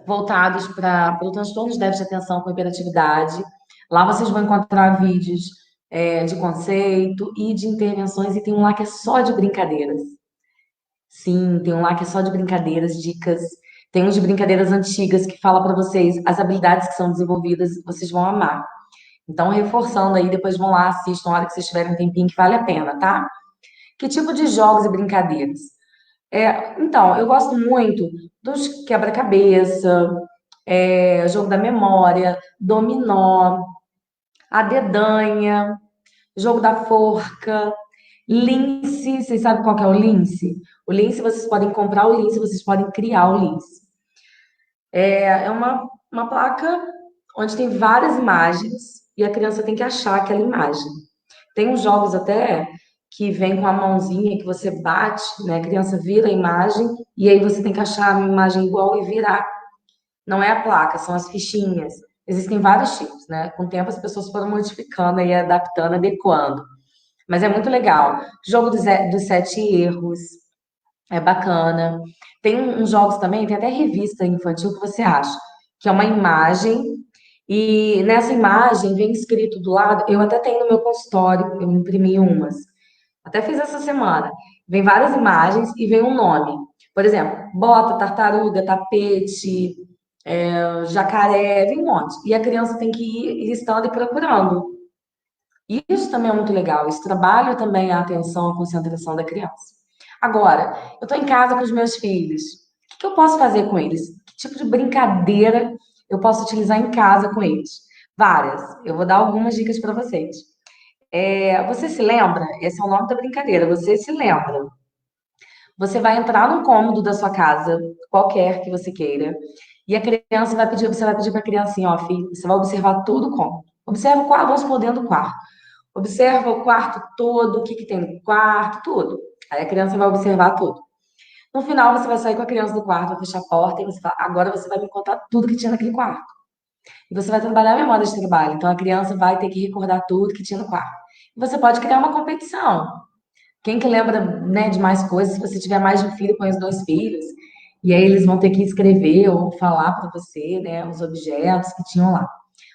voltados para o transtorno de déficit de atenção com hiperatividade. Lá vocês vão encontrar vídeos de conceito e de intervenções, e tem um lá que é só de brincadeiras. Sim, tem um lá que é só de brincadeiras, dicas. Tem um de brincadeiras antigas que fala para vocês as habilidades que são desenvolvidas, vocês vão amar. Então, reforçando aí, depois vão lá, assistam a hora que vocês tiverem um tempinho, que vale a pena, tá? Que tipo de jogos e brincadeiras? Então, eu gosto muito dos quebra-cabeça, jogo da memória, dominó, a dedanha, jogo da forca, lince. Vocês sabem qual que é o lince? O lince, vocês podem comprar o lince, vocês podem criar o lince. É uma placa onde tem várias imagens e a criança tem que achar aquela imagem. Tem uns jogos até que vem com a mãozinha que você bate, né? A criança vira a imagem e aí você tem que achar a imagem igual e virar. Não é a placa, são as fichinhas. Existem vários tipos, né? Com o tempo as pessoas foram modificando e adaptando, adequando. Mas é muito legal. Jogo dos 7 erros, é bacana. Tem uns jogos também, tem até revista infantil que você acha, que é uma imagem, e nessa imagem vem escrito do lado, eu até tenho no meu consultório, eu imprimi umas. Até fiz essa semana. Vem várias imagens e vem um nome. Por exemplo, bota, tartaruga, tapete, jacaré, vem um monte. E a criança tem que ir listando e procurando. Isso também é muito legal. Isso trabalha também a atenção, a concentração da criança. Agora, eu estou em casa com os meus filhos. O que eu posso fazer com eles? Que tipo de brincadeira eu posso utilizar em casa com eles? Várias. Eu vou dar algumas dicas para vocês. Você se lembra? Esse é o nome da brincadeira. Você se lembra? Você vai entrar num cômodo da sua casa, qualquer que você queira, e a criança vai pedir, você vai pedir para a criança assim, ó, filho, você vai observar todo o cômodo. Observa o quarto, vamos supor, dentro do quarto. Observa o quarto todo, o que que tem no quarto, tudo. Aí a criança vai observar tudo. No final, você vai sair com a criança do quarto, vai fechar a porta e você fala, agora você vai me contar tudo que tinha naquele quarto. E você vai trabalhar a memória de trabalho. Então a criança vai ter que recordar tudo que tinha no quarto. E você pode criar uma competição. Quem que lembra, né, de mais coisas? Se você tiver mais de um filho, põe os 2 filhos. E aí eles vão ter que escrever ou falar para você, né, os objetos que tinham lá.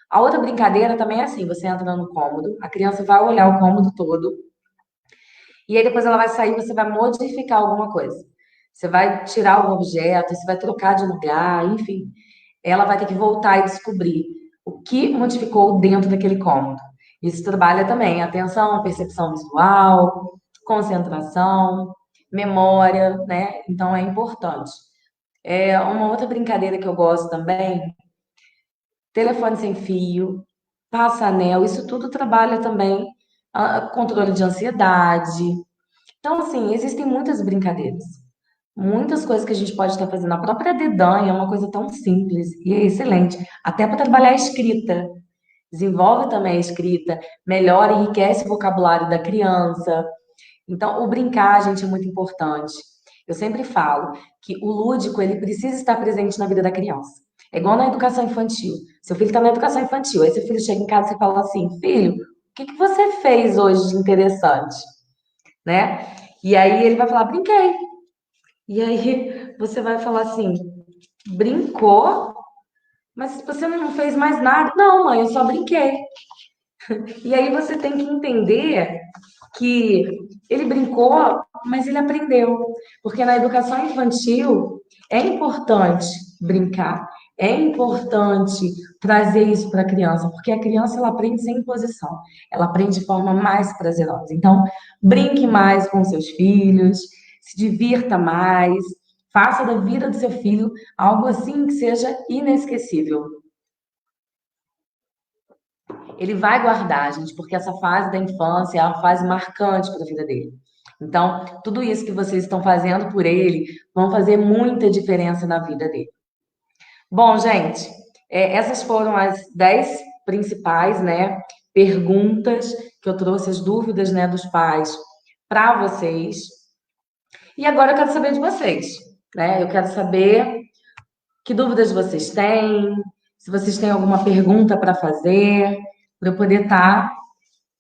A outra brincadeira também é assim, você entra no cômodo, a criança vai olhar o cômodo todo, e aí depois ela vai sair, você vai modificar alguma coisa. Você vai tirar algum objeto, você vai trocar de lugar, enfim. Ela vai ter que voltar e descobrir o que modificou dentro daquele cômodo. Isso trabalha também atenção, percepção visual, concentração, memória, né? Então é importante. Uma outra brincadeira que eu gosto também, telefone sem fio, passa-anel, isso tudo trabalha também controle de ansiedade. Então, assim, existem muitas brincadeiras, muitas coisas que a gente pode estar fazendo. A própria dedanha é uma coisa tão simples e é excelente, até para trabalhar a escrita. Desenvolve também a escrita, melhora, enriquece o vocabulário da criança. Então, o brincar, gente, é muito importante. Eu sempre falo que o lúdico, ele precisa estar presente na vida da criança. É igual na educação infantil. Seu filho está na educação infantil, aí seu filho chega em casa e fala assim, filho, o que que você fez hoje de interessante? Né? E aí ele vai falar, brinquei. E aí você vai falar assim, brincou? Mas você não fez mais nada? Não, mãe, eu só brinquei. E aí você tem que entender que ele brincou, mas ele aprendeu. Porque na educação infantil é importante brincar, é importante trazer isso para a criança, porque a criança ela aprende sem imposição, ela aprende de forma mais prazerosa. Então, brinque mais com seus filhos, se divirta mais, faça da vida do seu filho algo assim que seja inesquecível. Ele vai guardar, gente, porque essa fase da infância é uma fase marcante para a vida dele. Então, tudo isso que vocês estão fazendo por ele vão fazer muita diferença na vida dele. Bom, gente, essas foram as 10 principais, né, perguntas que eu trouxe as dúvidas, né, dos pais para vocês. E agora eu quero saber de vocês, né? Eu quero saber que dúvidas vocês têm, se vocês têm alguma pergunta para fazer, para eu poder estar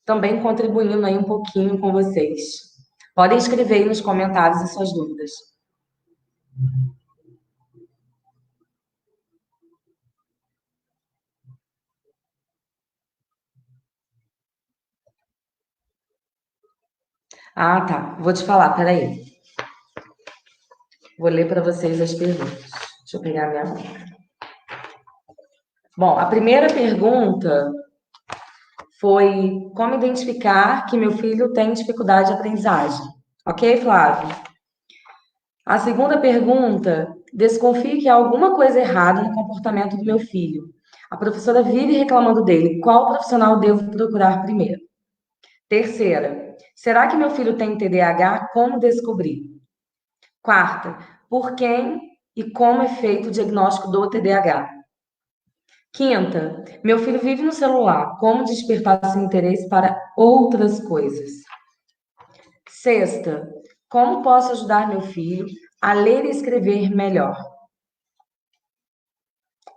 também contribuindo aí um pouquinho com vocês. Podem escrever aí nos comentários as suas dúvidas. Ah, tá. Vou te falar, peraí. Vou ler para vocês as perguntas. Deixa eu pegar minha mão. Bom, a primeira pergunta foi como identificar que meu filho tem dificuldade de aprendizagem. Ok, Flávio? A segunda pergunta, desconfio que há alguma coisa errada no comportamento do meu filho. A professora vive reclamando dele. Qual profissional devo procurar primeiro? Terceira, será que meu filho tem TDAH? Como descobrir? Quarta, por quem e como é feito o diagnóstico do TDAH? Quinta, meu filho vive no celular. Como despertar seu interesse para outras coisas? Sexta, como posso ajudar meu filho a ler e escrever melhor?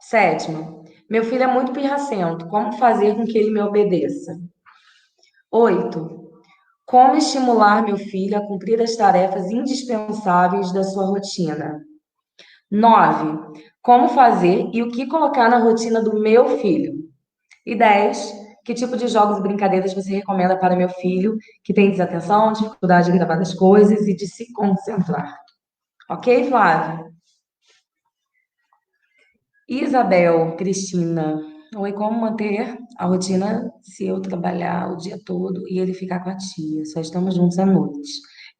Sétima, meu filho é muito pirracento. Como fazer com que ele me obedeça? Oito, como estimular meu filho a cumprir as tarefas indispensáveis da sua rotina? 9, como fazer e o que colocar na rotina do meu filho? E 10, que tipo de jogos e brincadeiras você recomenda para meu filho que tem desatenção, dificuldade de gravar as coisas e de se concentrar? Ok, Flávio? Isabel, Cristina. Oi, como manter a rotina se eu trabalhar o dia todo e ele ficar com a tia? Só estamos juntos à noite.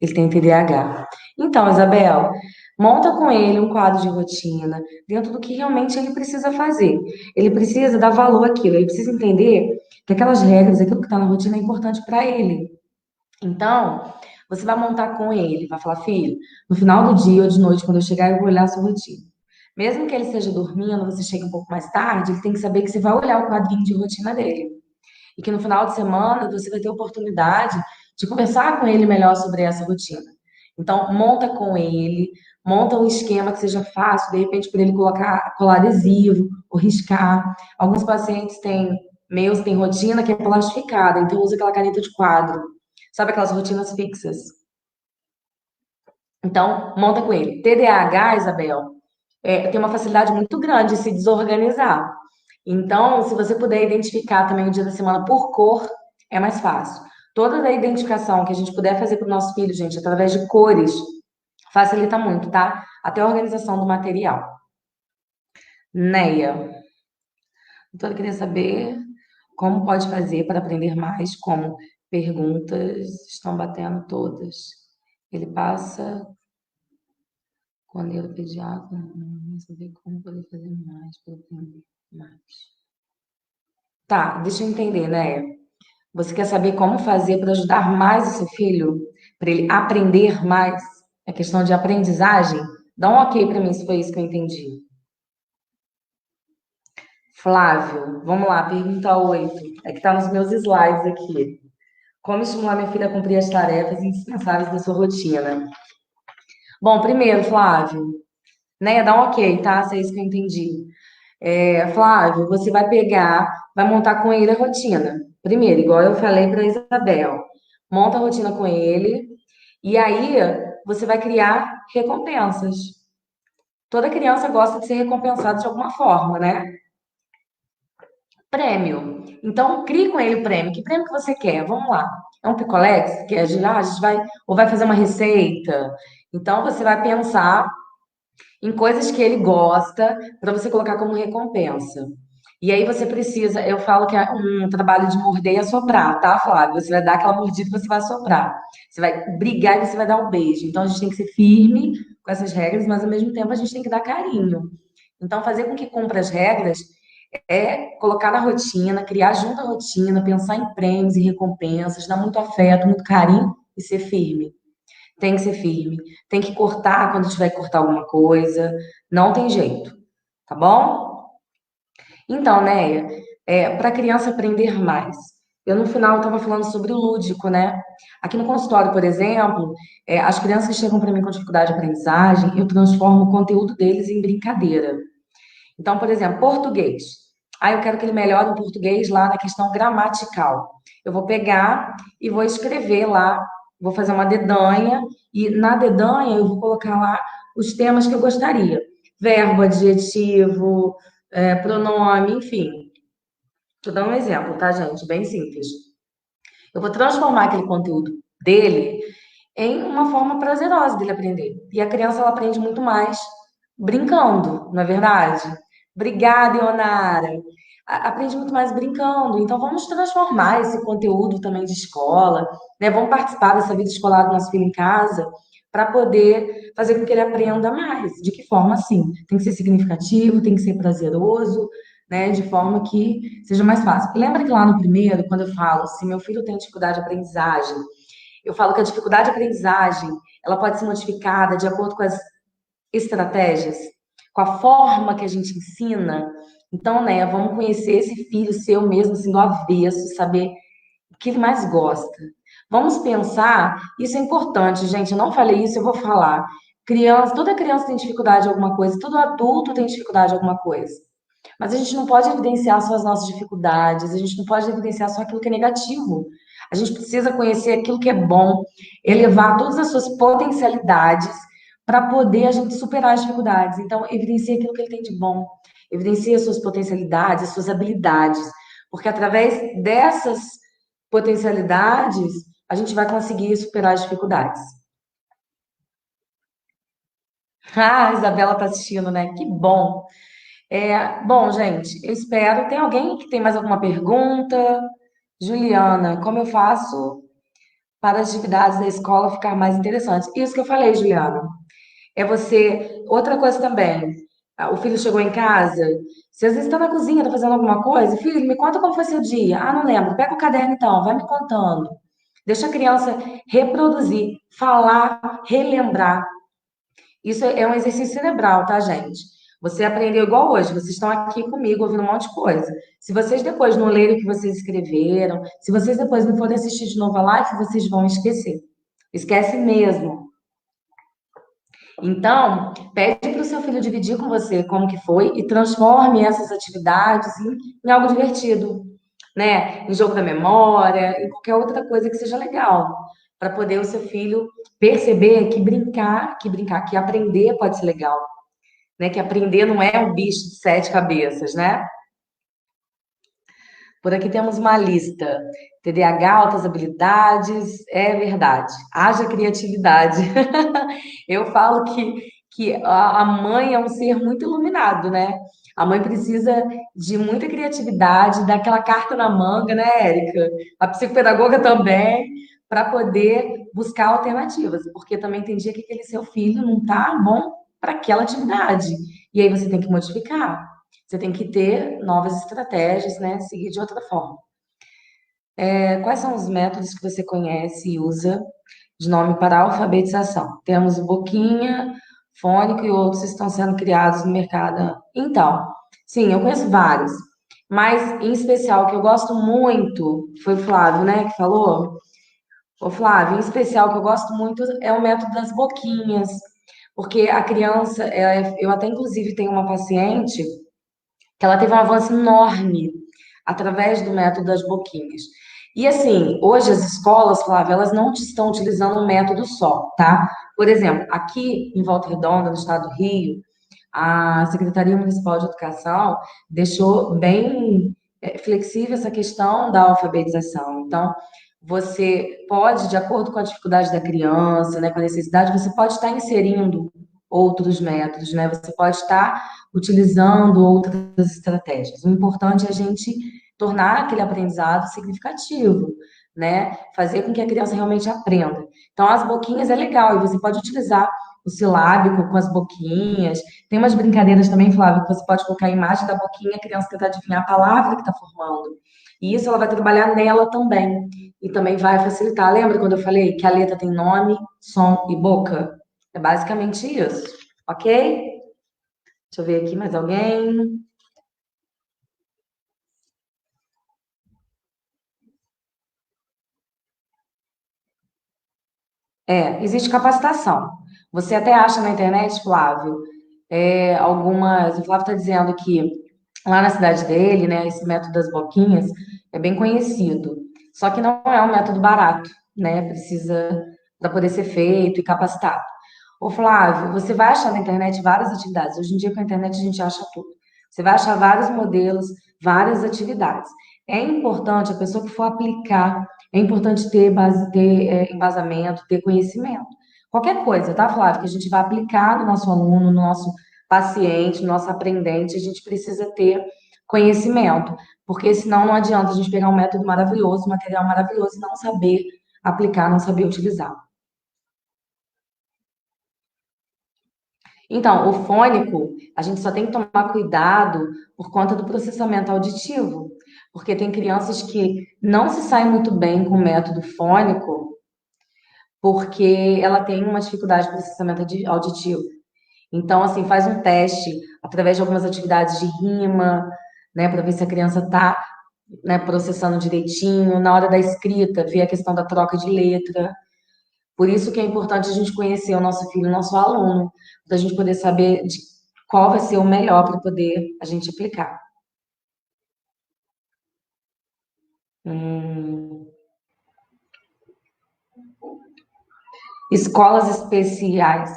Ele tem TDAH. Então, Isabel, monta com ele um quadro de rotina dentro do que realmente ele precisa fazer. Ele precisa dar valor àquilo, ele precisa entender que aquelas regras, aquilo que está na rotina é importante para ele. Então, você vai montar com ele, vai falar, filho, no final do dia ou de noite, quando eu chegar, eu vou olhar a sua rotina. Mesmo que ele esteja dormindo, você chegue um pouco mais tarde, ele tem que saber que você vai olhar o quadrinho de rotina dele. E que no final de semana você vai ter oportunidade de conversar com ele melhor sobre essa rotina. Então, monta com ele, monta um esquema que seja fácil, de repente, para ele colocar, colar adesivo ou riscar. Alguns pacientes meus têm rotina que é plastificada, então usa aquela caneta de quadro. Sabe aquelas rotinas fixas? Então, monta com ele. TDAH, Isabel, tem uma facilidade muito grande de se desorganizar. Então, se você puder identificar também o dia da semana por cor, é mais fácil. Toda a identificação que a gente puder fazer para o nosso filho, gente, através de cores, facilita muito, tá? Até a organização do material. Neia, então eu queria saber como pode fazer para aprender mais, como perguntas estão batendo todas. Ele passa quando eu pediatra, saber como poder fazer mais para aprender mais. Tá, deixa eu entender, né? Você quer saber como fazer para ajudar mais o seu filho? Para ele aprender mais? É questão de aprendizagem? Dá um ok para mim se foi isso que eu entendi. Flávio, vamos lá, pergunta 8. É que tá nos meus slides aqui. Como estimular minha filha a cumprir as tarefas indispensáveis da sua rotina? Bom, primeiro, Flávio, né, dá um ok, tá? Se é isso que eu entendi. Flávio, você vai pegar, vai montar com ele a rotina. Primeiro, igual eu falei para Isabel, monta a rotina com ele e aí você vai criar recompensas. Toda criança gosta de ser recompensada de alguma forma, né? Prêmio. Então, crie com ele o prêmio. Que prêmio que você quer? Vamos lá. É um picolé que você quer? A gente vai, ou vai fazer uma receita. Então, você vai pensar em coisas que ele gosta para você colocar como recompensa. E aí você precisa, eu falo que é um trabalho de morder e assoprar, tá, Flávio? Você vai dar aquela mordida e você vai assoprar. Você vai brigar e você vai dar um beijo. Então a gente tem que ser firme com essas regras, mas ao mesmo tempo a gente tem que dar carinho. Então fazer com que cumpra as regras é colocar na rotina, criar junto a rotina, pensar em prêmios e recompensas, dar muito afeto, muito carinho e ser firme. Tem que ser firme. Tem que cortar quando tiver que cortar alguma coisa. Não tem jeito. Tá bom? Então, né, para a criança aprender mais, eu no final estava falando sobre o lúdico, né? Aqui no consultório, por exemplo, as crianças que chegam para mim com dificuldade de aprendizagem, eu transformo o conteúdo deles em brincadeira. Então, por exemplo, português. Ah, eu quero que ele melhore o português lá na questão gramatical. Eu vou pegar e vou escrever lá, vou fazer uma dedanha, e na dedanha eu vou colocar lá os temas que eu gostaria. Verbo, adjetivo, pronome, enfim. Estou dando um exemplo, tá, gente? Bem simples. Eu vou transformar aquele conteúdo dele em uma forma prazerosa dele aprender. E a criança ela aprende muito mais brincando, não é verdade? Obrigada, Ionara. Aprende muito mais brincando. Então vamos transformar esse conteúdo também de escola, né? Vamos participar dessa vida escolar do nosso filho em casa para poder fazer com que ele aprenda mais. De que forma, sim? Tem que ser significativo, tem que ser prazeroso, né? De forma que seja mais fácil. Lembra que lá no primeiro, quando eu falo, se meu filho tem dificuldade de aprendizagem, eu falo que a dificuldade de aprendizagem, ela pode ser modificada de acordo com as estratégias, com a forma que a gente ensina. Então, né, vamos conhecer esse filho seu mesmo, assim, do avesso, saber o que ele mais gosta. Vamos pensar, isso é importante, gente, eu não falei isso, eu vou falar. Criança, toda criança tem dificuldade em alguma coisa, todo adulto tem dificuldade em alguma coisa. Mas a gente não pode evidenciar só as nossas dificuldades, a gente não pode evidenciar só aquilo que é negativo. A gente precisa conhecer aquilo que é bom, elevar todas as suas potencialidades para poder a gente superar as dificuldades. Então, evidencia aquilo que ele tem de bom, evidencia as suas potencialidades, as suas habilidades, porque através dessas potencialidades a gente vai conseguir superar as dificuldades. Ah, a Isabela está assistindo, né? Que bom. Bom, gente, eu espero. Tem alguém que tem mais alguma pergunta? Juliana, como eu faço para as atividades da escola ficar mais interessantes? Isso que eu falei, Juliana. É você. Outra coisa também. O filho chegou em casa. Se às vezes está na cozinha, está fazendo alguma coisa, filho, me conta como foi seu dia. Ah, não lembro. Pega o caderno então, vai me contando. Deixa a criança reproduzir, falar, relembrar. Isso é um exercício cerebral, tá, gente? Você aprendeu igual hoje, vocês estão aqui comigo ouvindo um monte de coisa. Se vocês depois não lerem o que vocês escreveram, se vocês depois não forem assistir de novo a live, vocês vão esquecer. Esquece mesmo. Então, pede para o seu filho dividir com você como que foi e transforme essas atividades em algo divertido, né? Em jogo da memória, em qualquer outra coisa que seja legal, para poder o seu filho perceber que aprender pode ser legal, né? Que aprender não é um bicho de sete cabeças, né? Por aqui temos uma lista. TDAH, altas habilidades, é verdade. Haja criatividade. Eu falo que a mãe é um ser muito iluminado, né? A mãe precisa de muita criatividade, daquela carta na manga, né, Érica? A psicopedagoga também, para poder buscar alternativas, porque também tem dia que aquele seu filho não tá bom para aquela atividade. E aí você tem que modificar. Você tem que ter novas estratégias, né? Seguir de outra forma. Quais são os métodos que você conhece e usa de nome para alfabetização? Temos o Boquinha, Fônico e outros estão sendo criados no mercado. Então, sim, eu conheço vários, mas em especial o que eu gosto muito, foi o Flávio, né, que falou. Ô, Flávio, em especial o que eu gosto muito é o método das boquinhas, porque a criança, eu até inclusive tenho uma paciente que ela teve um avanço enorme através do método das boquinhas. E assim, hoje as escolas, Flávia, elas não estão utilizando um método só, tá? Por exemplo, aqui em Volta Redonda, no estado do Rio, a Secretaria Municipal de Educação deixou bem flexível essa questão da alfabetização. Então, você pode, de acordo com a dificuldade da criança, né, com a necessidade, você pode estar inserindo outros métodos, né? Você pode estar utilizando outras estratégias. O importante é a gente tornar aquele aprendizado significativo, né? Fazer com que a criança realmente aprenda. Então, as boquinhas é legal e você pode utilizar o silábico com as boquinhas. Tem umas brincadeiras também, Flávio, que você pode colocar a imagem da boquinha e a criança tentar adivinhar a palavra que está formando. E isso ela vai trabalhar nela também. E também vai facilitar. Lembra quando eu falei que a letra tem nome, som e boca? É basicamente isso, ok? Deixa eu ver aqui mais alguém. Existe capacitação. Você até acha na internet, Flávio, algumas. O Flávio está dizendo que lá na cidade dele, né, esse método das boquinhas é bem conhecido. Só que não é um método barato, né? Precisa para poder ser feito e capacitado. Ô Flávio, você vai achar na internet várias atividades. Hoje em dia com a internet a gente acha tudo. Você vai achar vários modelos, várias atividades. É importante a pessoa que for aplicar, é importante ter base, embasamento, ter conhecimento. Qualquer coisa, tá, Flávio, que a gente vai aplicar no nosso aluno, no nosso paciente, no nosso aprendente, a gente precisa ter conhecimento, porque senão não adianta a gente pegar um método maravilhoso, um material maravilhoso e não saber aplicar, não saber utilizar. Então, o fônico, a gente só tem que tomar cuidado por conta do processamento auditivo, porque tem crianças que não se saem muito bem com o método fônico, porque ela tem uma dificuldade de processamento auditivo. Então, assim, faz um teste através de algumas atividades de rima, né, para ver se a criança está, né, processando direitinho. Na hora da escrita, ver a questão da troca de letra. Por isso que é importante a gente conhecer o nosso filho, o nosso aluno, para a gente poder saber de qual vai ser o melhor para poder a gente aplicar. Hum, escolas especiais.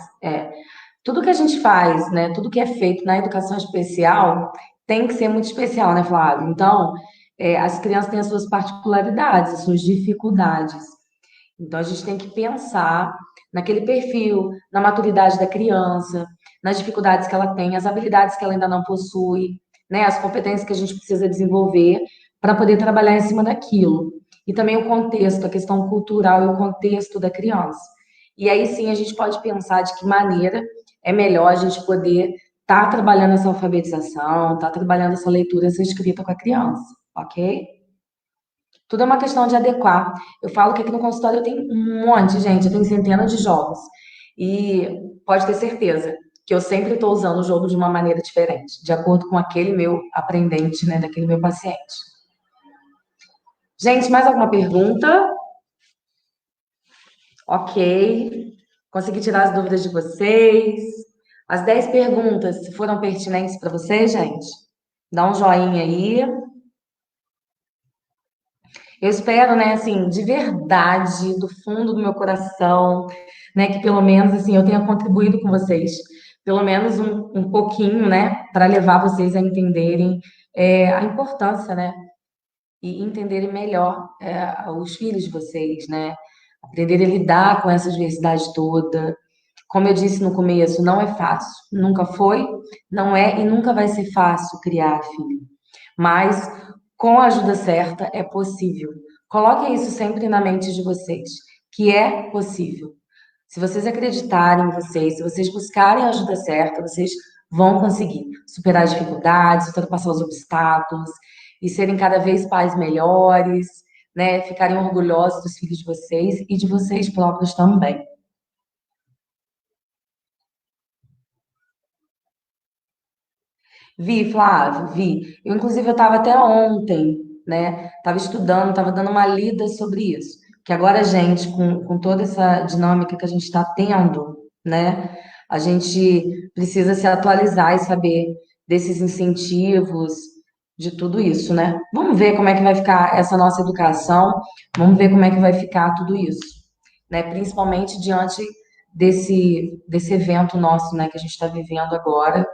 Tudo que a gente faz, né, tudo que é feito na educação especial tem que ser muito especial, né, Flávio? Então, as crianças têm as suas particularidades, as suas dificuldades. Então, a gente tem que pensar naquele perfil, na maturidade da criança, nas dificuldades que ela tem, as habilidades que ela ainda não possui, né, as competências que a gente precisa desenvolver para poder trabalhar em cima daquilo. E também o contexto, a questão cultural e o contexto da criança. E aí sim a gente pode pensar de que maneira é melhor a gente poder estar trabalhando essa alfabetização, estar trabalhando essa leitura, essa escrita com a criança, ok? Tudo é uma questão de adequar. Eu falo que aqui no consultório eu tenho um monte, gente, eu tenho centenas de jogos. E pode ter certeza que eu sempre estou usando o jogo de uma maneira diferente, de acordo com aquele meu aprendente, né, daquele meu paciente. Gente, mais alguma pergunta? Ok. Consegui tirar as dúvidas de vocês. As 10 perguntas foram pertinentes para vocês, gente? Dá um joinha aí. Eu espero, né, assim, de verdade, do fundo do meu coração, né, que pelo menos, assim, eu tenha contribuído com vocês, pelo menos um pouquinho, né, para levar vocês a entenderem a importância, né, e entenderem melhor os filhos de vocês, né, aprenderem a lidar com essa diversidade toda. Como eu disse no começo, não é fácil, nunca foi, não é e nunca vai ser fácil criar filho. Mas com a ajuda certa é possível. Coloquem isso sempre na mente de vocês, que é possível. Se vocês acreditarem em vocês, se vocês buscarem a ajuda certa, vocês vão conseguir superar as dificuldades, ultrapassar os obstáculos e serem cada vez pais melhores, né? Ficarem orgulhosos dos filhos de vocês e de vocês próprios também. Vi, Flávio, vi. Eu, inclusive, eu estava até ontem, né? Estava estudando, estava dando uma lida sobre isso. Que agora, gente, com toda essa dinâmica que a gente está tendo, né? A gente precisa se atualizar e saber desses incentivos, de tudo isso, né? Vamos ver como é que vai ficar essa nossa educação, vamos ver como é que vai ficar tudo isso, né? Principalmente diante desse evento nosso, né, que a gente está vivendo agora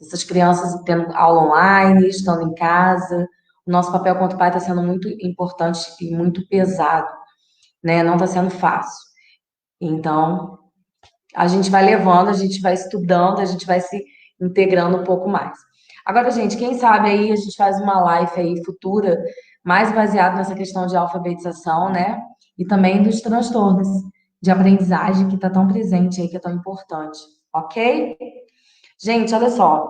essas crianças tendo aula online, estando em casa. O nosso papel quanto pai está sendo muito importante e muito pesado, né? Não está sendo fácil. Então, a gente vai levando, a gente vai estudando, a gente vai se integrando um pouco mais. Agora, gente, quem sabe aí a gente faz uma live aí futura, mais baseada nessa questão de alfabetização, né? E também dos transtornos de aprendizagem que está tão presente aí, que é tão importante, ok? Gente, olha só,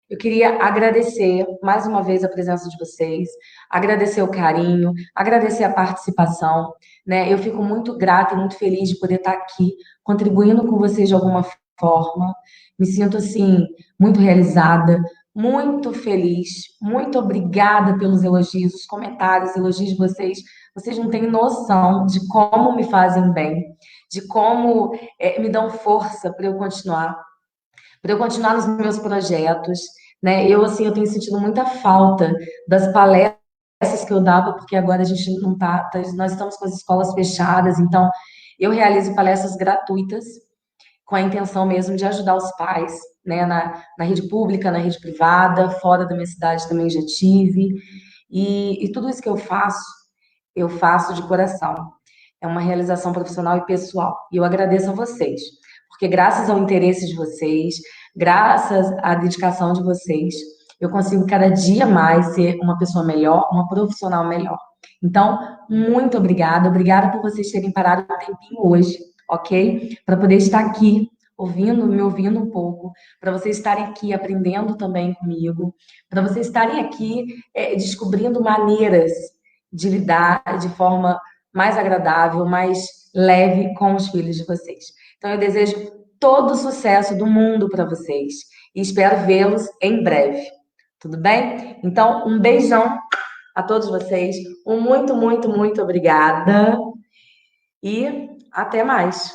eu queria agradecer mais uma vez a presença de vocês, agradecer o carinho, agradecer a participação, né? Eu fico muito grata e muito feliz de poder estar aqui contribuindo com vocês de alguma forma. Me sinto assim muito realizada, muito feliz. Muito obrigada pelos elogios, os comentários, elogios de vocês Vocês não têm noção de como me fazem bem, de como me dão força para eu continuar nos meus projetos, né? Eu, assim, eu tenho sentido muita falta das palestras que eu dava, porque agora a gente não nós estamos com as escolas fechadas, então eu realizo palestras gratuitas com a intenção mesmo de ajudar os pais, né, na rede pública, na rede privada, fora da minha cidade também já tive, e tudo isso que eu faço de coração. É uma realização profissional e pessoal. E eu agradeço a vocês, porque graças ao interesse de vocês, graças à dedicação de vocês, eu consigo cada dia mais ser uma pessoa melhor, uma profissional melhor. Então, muito obrigada, obrigada por vocês terem parado um tempinho hoje, ok? Para poder estar aqui ouvindo, me ouvindo um pouco, para vocês estarem aqui aprendendo também comigo, para vocês estarem aqui descobrindo maneiras de lidar de forma mais agradável, mais leve com os filhos de vocês. Então, eu desejo todo o sucesso do mundo para vocês e espero vê-los em breve. Tudo bem? Então, um beijão a todos vocês. Um muito, muito, muito obrigada e até mais.